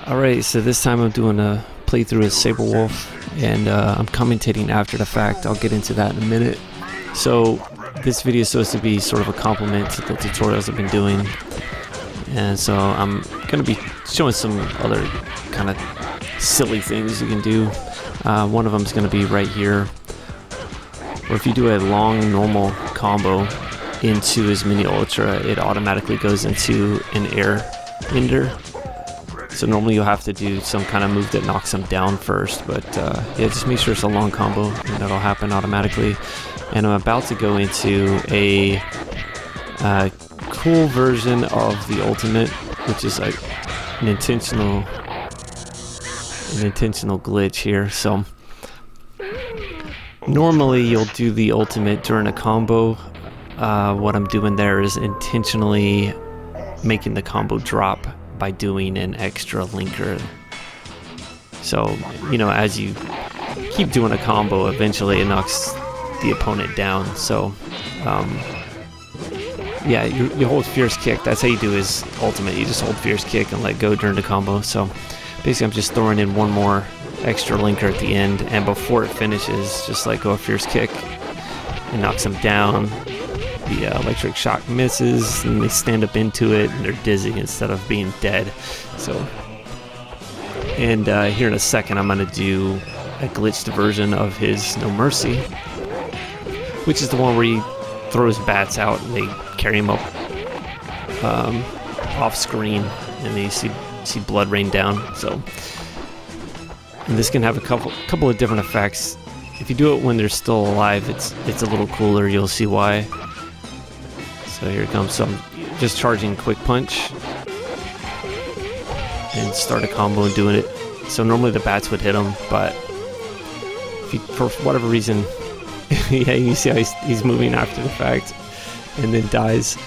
Alright, so this time I'm doing a playthrough of SABREWULF, and I'm commentating after the fact. I'll get into that in a minute. So this video is supposed to be sort of a compliment to the tutorials I've been doing, and so I'm going to be showing some other kind of silly things you can do. One of them is going to be right here, where if you do a long normal combo into his mini ultra, it automatically goes into an air ender. So normally you'll have to do some kind of move that knocks him down first, but yeah, just make sure it's a long combo and that'll happen automatically. And I'm about to go into a cool version of the ultimate, which is like an intentional glitch here. So normally you'll do the ultimate during a combo. What I'm doing there is intentionally making the combo drop by doing an extra linker. So, you know, as you keep doing a combo, eventually it knocks the opponent down. So, yeah, you hold fierce kick. That's how you do his ultimate. You just hold fierce kick and let go during the combo. So, basically I'm just throwing in one more extra linker at the end, and before it finishes, just let go of fierce kick. It knocks him down. The electric shock misses, and they stand up into it, and they're dizzy instead of being dead. So, and here in a second, I'm going to do a glitched version of his No Mercy, which is the one where he throws bats out and they carry him up off screen, and then you see blood rain down. So, and this can have a couple of different effects. If you do it when they're still alive, it's a little cooler. You'll see why. So here it comes. So I'm just charging quick punch and start a combo and doing it. So normally the bats would hit him, but if you, for whatever reason, yeah, you see how he's moving after the fact and then dies.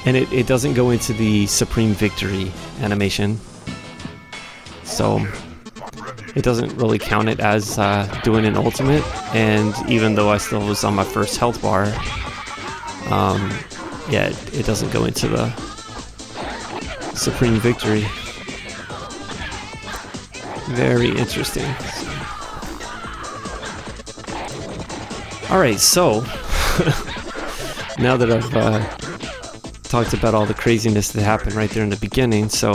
And it doesn't go into the Supreme Victory animation. So it doesn't really count it as doing an ultimate. And even though I still was on my first health bar, yeah, it doesn't go into the Supreme Victory. Very interesting. Alright, so now that I've talked about all the craziness that happened right there in the beginning, so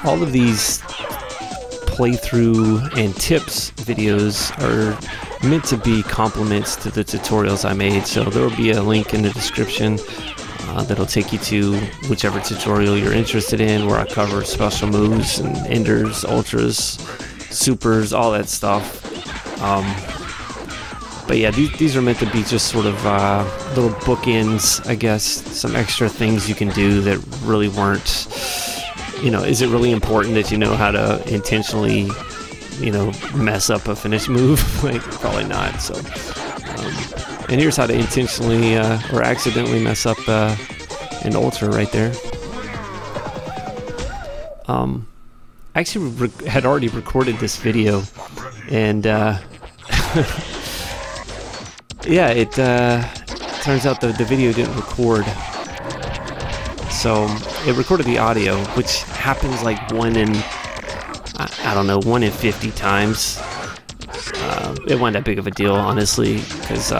all of these playthrough and tips videos are meant to be compliments to the tutorials I made, so there will be a link in the description that'll take you to whichever tutorial you're interested in, where I cover special moves and enders, ultras, supers, all that stuff. But yeah, these are meant to be just sort of little bookends, I guess, some extra things you can do that really weren't, you know, is it really important that you know how to intentionally, you know, mess up a finish move? Like, probably not. So, and here's how to intentionally or accidentally mess up an ultra right there. I actually had already recorded this video, and yeah, it turns out the video didn't record. So it recorded the audio, which happens like I don't know, 1 in 50 times. It wasn't that big of a deal, honestly, because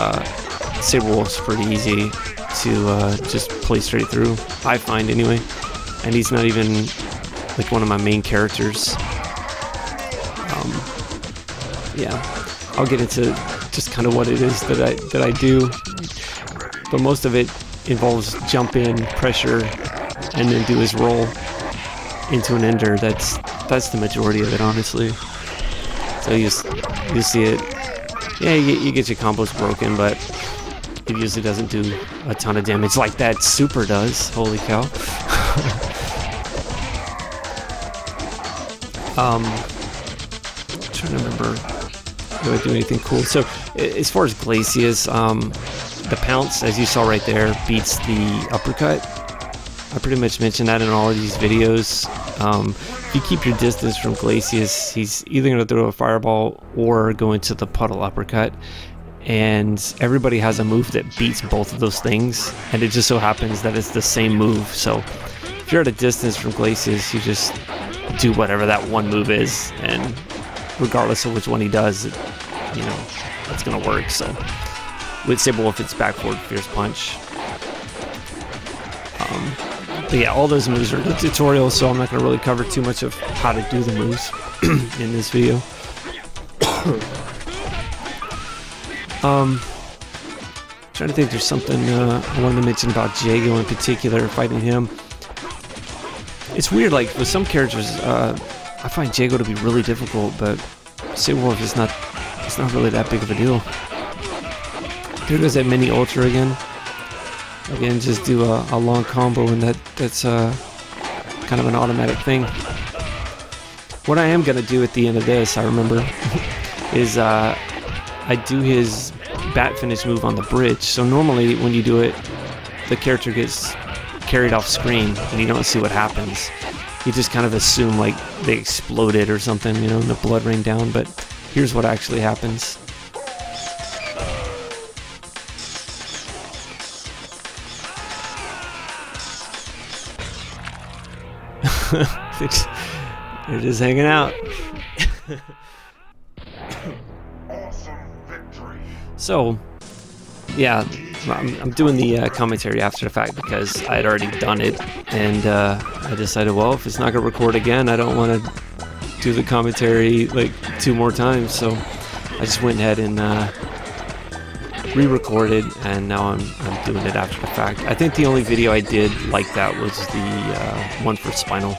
SABREWULF's pretty easy to just play straight through, I find anyway. And he's not even like one of my main characters. Yeah, I'll get into just kind of what it is that I do, but most of it involves jump in, pressure, and then do his roll into an ender. That's the majority of it, honestly. So you see it. Yeah, you get your combos broken, but it usually doesn't do a ton of damage like that super does. Holy cow. I'm trying to remember if I do anything cool. So as far as GLACIUS, the pounce, as you saw right there, beats the uppercut. I pretty much mentioned that in all of these videos. If you keep your distance from GLACIUS, he's either going to throw a fireball or go into the puddle uppercut. And everybody has a move that beats both of those things, and it just so happens that it's the same move. So if you're at a distance from GLACIUS, you just do whatever that one move is, and regardless of which one he does, you know, it's gonna work. So with SABREWULF, it's back forward fierce punch. But yeah, all those moves are in the tutorial, so I'm not gonna really cover too much of how to do the moves in this video. Trying to think, there's something I wanted to mention about JAGO in particular, fighting him. It's weird, like with some characters, I find JAGO to be really difficult, but SABREWULF is not, it's not really that big of a deal. Here goes that mini ultra again. Again, just do a long combo, and that's kind of an automatic thing. What I am gonna do at the end of this, I remember, is I do his bat finish move on the bridge. So normally when you do it, the character gets carried off screen and you don't see what happens. You just kind of assume like they exploded or something, you know, and the blood rained down, but here's what actually happens. They're just hanging out. So, yeah, I'm doing the commentary after the fact because I had already done it, and I decided, well, if it's not gonna record again, I don't want to do the commentary like 2 more times. So I just went ahead and re-recorded, and now I'm doing it after the fact. I think the only video I did like that was the one for Spinal.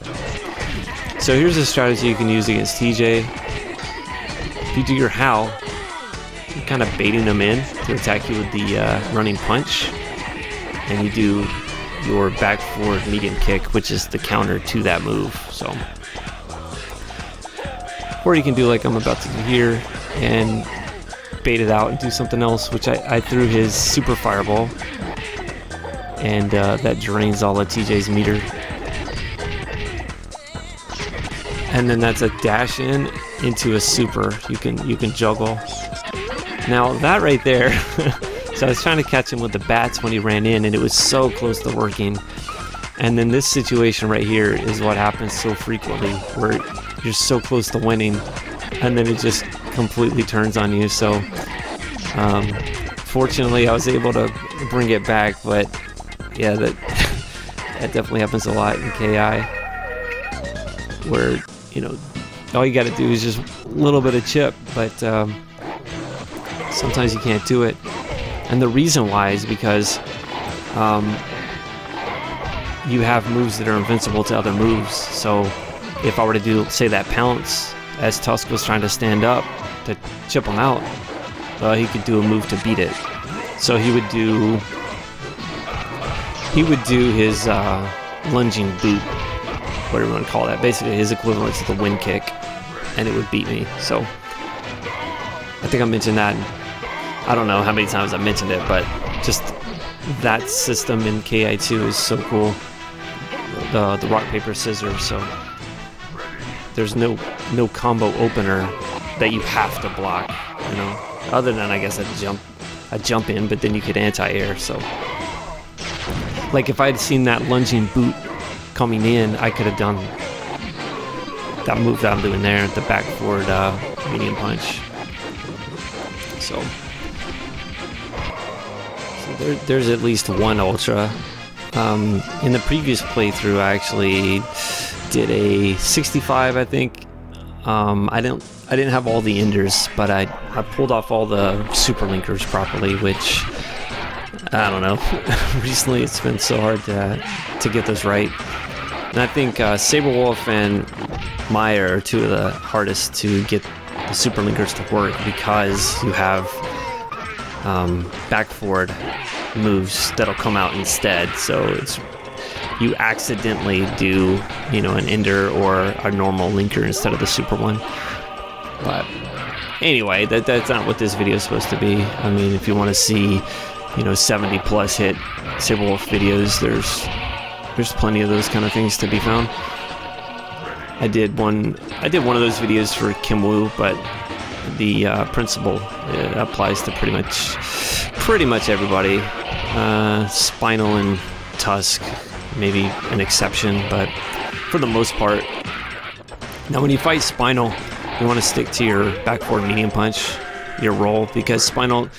So here's a strategy you can use against TJ. If you do your howl, you're kind of baiting them in to attack you with the running punch, and you do your back forward medium kick, which is the counter to that move. So, or you can do like I'm about to do here and bait it out and do something else, which I threw his super fireball, and that drains all of TJ's meter. And then that's a dash in into a super. You can juggle. Now that right there, so I was trying to catch him with the bats when he ran in, and it was so close to working. And then this situation right here is what happens so frequently, where you're so close to winning, and then it just completely turns on you. So fortunately I was able to bring it back, but yeah, that definitely happens a lot in KI, where, you know, all you got to do is just a little bit of chip, but sometimes you can't do it. And the reason why is because you have moves that are invincible to other moves. So if I were to do, say, that pounce as Tusk was trying to stand up to chip him out, he could do a move to beat it. So he would do his lunging boot, whatever you want to call that, basically his equivalent to the wind kick, and it would beat me. So I think I mentioned that. I don't know how many times I mentioned it, but just that system in KI2 is so cool. The rock paper scissors. So there's no combo opener that you have to block, you know. Other than, I guess, a jump in, but then you could anti-air. So like if I'd seen that lunging boot coming in, I could have done that move that I'm doing there, the back forward medium punch. So there's at least one ultra. In the previous playthrough, I actually did a 65, I think. I didn't have all the enders, but I pulled off all the super linkers properly, which I don't know. Recently, it's been so hard to get those right. And I think SABREWULF and Maya are 2 of the hardest to get the super linkers to work, because you have back forward moves that'll come out instead. So it's, you accidentally do, you know, an ender or a normal linker instead of the super one. But anyway, that's not what this video is supposed to be. I mean, if you want to see, you know, 70 plus hit SABREWULF videos, there's plenty of those kind of things to be found. I did one of those videos for Kim Woo, but the principle applies to pretty much everybody. Spinal and Tusk, maybe an exception, but for the most part. Now when you fight Spinal, you want to stick to your back forward medium punch, your roll, because Spinal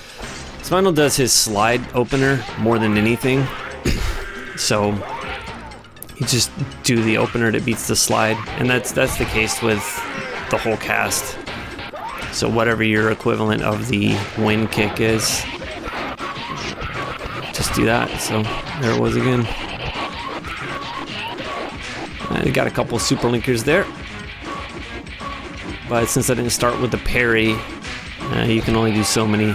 does his slide opener more than anything. So you just do the opener that beats the slide, and that's the case with the whole cast. So whatever your equivalent of the wind kick is, just do that. So there it was again. I got a couple super linkers there, but since I didn't start with the parry, you can only do so many.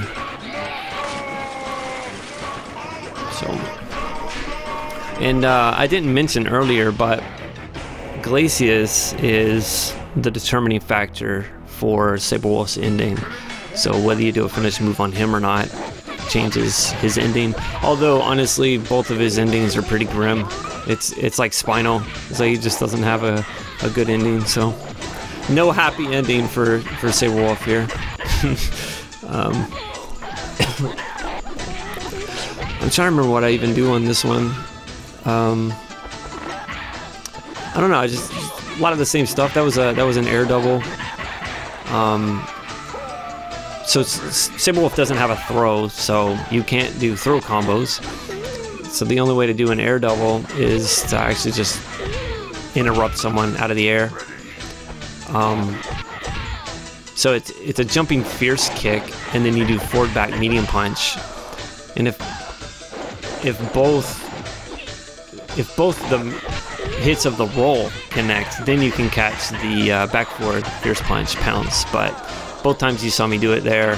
So, and I didn't mention earlier, but GLACIUS is the determining factor for SABREWULF's ending. So whether you do a finish move on him or not changes his ending. Although honestly, both of his endings are pretty grim. It's like Spinal. It's like he just doesn't have a good ending. So no happy ending for SABREWULF here. I'm trying to remember what I even do on this one. I don't know. I just a lot of the same stuff. That was an air double. So SABREWULF doesn't have a throw, so you can't do throw combos. So the only way to do an air double is to actually just interrupt someone out of the air. So it's a jumping fierce kick, and then you do forward back medium punch. And if both the hits of the roll connect, then you can catch the back forward fierce punch pounce. But both times you saw me do it there,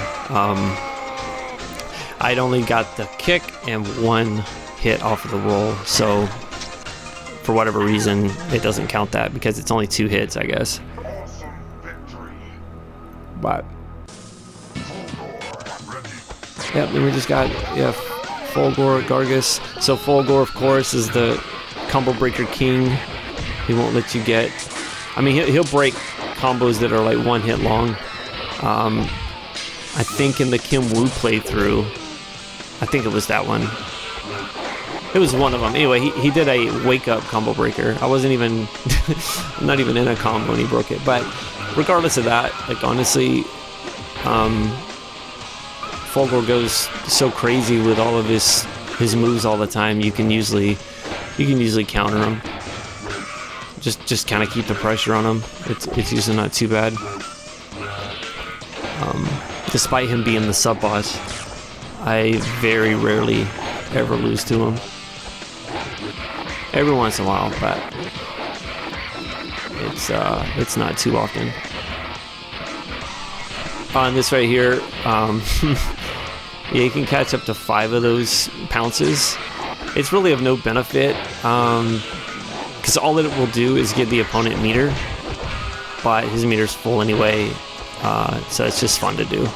I'd only got the kick and one hit off of the roll. So for whatever reason, it doesn't count that because it's only 2 hits, I guess. But yep, then we just got FULGORE, Gargos. So FULGORE, of course, is the combo breaker king. He won't let you get. I mean, he'll break combos that are like 1 hit long. I think in the Kim Woo playthrough, I think it was that one. It was one of them. Anyway, he did a wake up combo breaker. I wasn't even, not even in a combo when he broke it. But regardless of that, like honestly, FULGORE goes so crazy with all of his moves all the time. You can usually counter him. Just kind of keep the pressure on him. It's usually not too bad. Despite him being the sub boss, I very rarely ever lose to him. Every once in a while, but it's not too often. On this right here, yeah, you can catch up to 5 of those pounces. It's really of no benefit, because all that it will do is give the opponent meter, but his meter's full anyway, so it's just fun to do.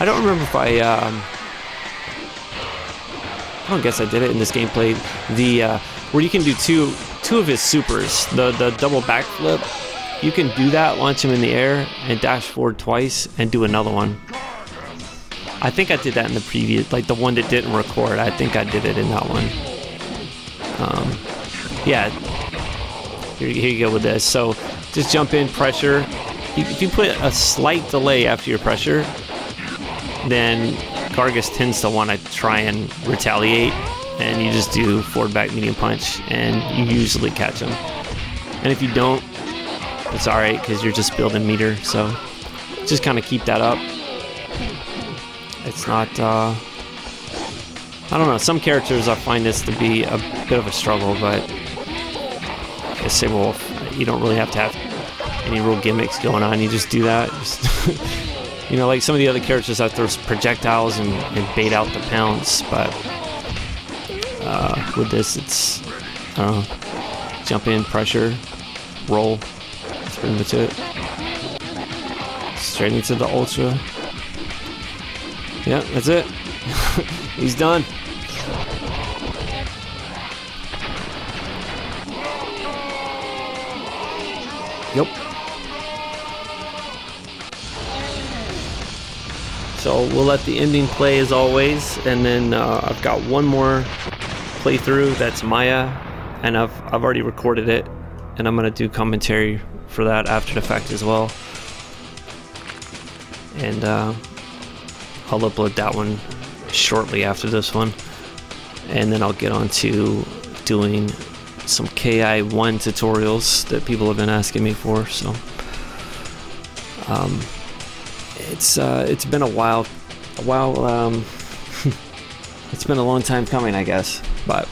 I don't remember if I don't guess I did it in this gameplay. The where you can do two of his supers, the double backflip. You can do that, launch him in the air, and dash forward twice, and do another one. I think I did that in the previous, like the one that didn't record. I think I did it in that one. Yeah, here you go with this. So just jump in, pressure. If you put a slight delay after your pressure, then Gargos tends to want to try and retaliate, and you just do forward back medium punch, and you usually catch him. And if you don't, it's alright, because you're just building meter, so just kind of keep that up. It's not, I don't know, some characters I find this to be a bit of a struggle, but I guess SABREWULF, you don't really have to have any real gimmicks going on, you just do that. Just you know, like some of the other characters have those projectiles and bait out the pounce, but with this, it's, I don't know, jump in, pressure, roll. That's pretty much it. Straight into the ultra. Yeah, that's it. He's done. Yep. So we'll let the ending play as always, and then I've got one more playthrough that's Maya, and I've already recorded it, and I'm gonna do commentary for that after the fact as well. And I'll upload that one shortly after this one, and then I'll get on to doing some KI2 tutorials that people have been asking me for. So it's been a while it's been a long time coming, I guess, but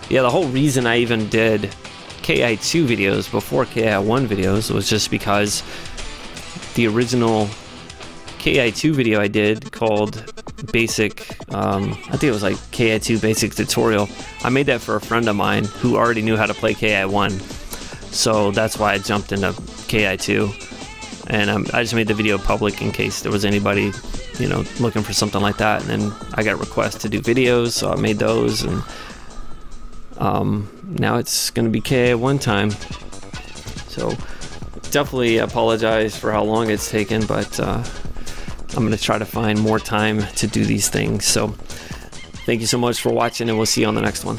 yeah, the whole reason I even did KI2 videos before KI1 videos was just because the original KI2 video I did called Basic, I think it was like KI2 Basic Tutorial. I made that for a friend of mine who already knew how to play KI1, so that's why I jumped into KI2, and I just made the video public in case there was anybody, you know, looking for something like that. And then I got requests to do videos, so I made those, and now it's gonna be KI1 time. So definitely apologize for how long it's taken, but I'm gonna try to find more time to do these things. So thank you so much for watching, and we'll see you on the next one.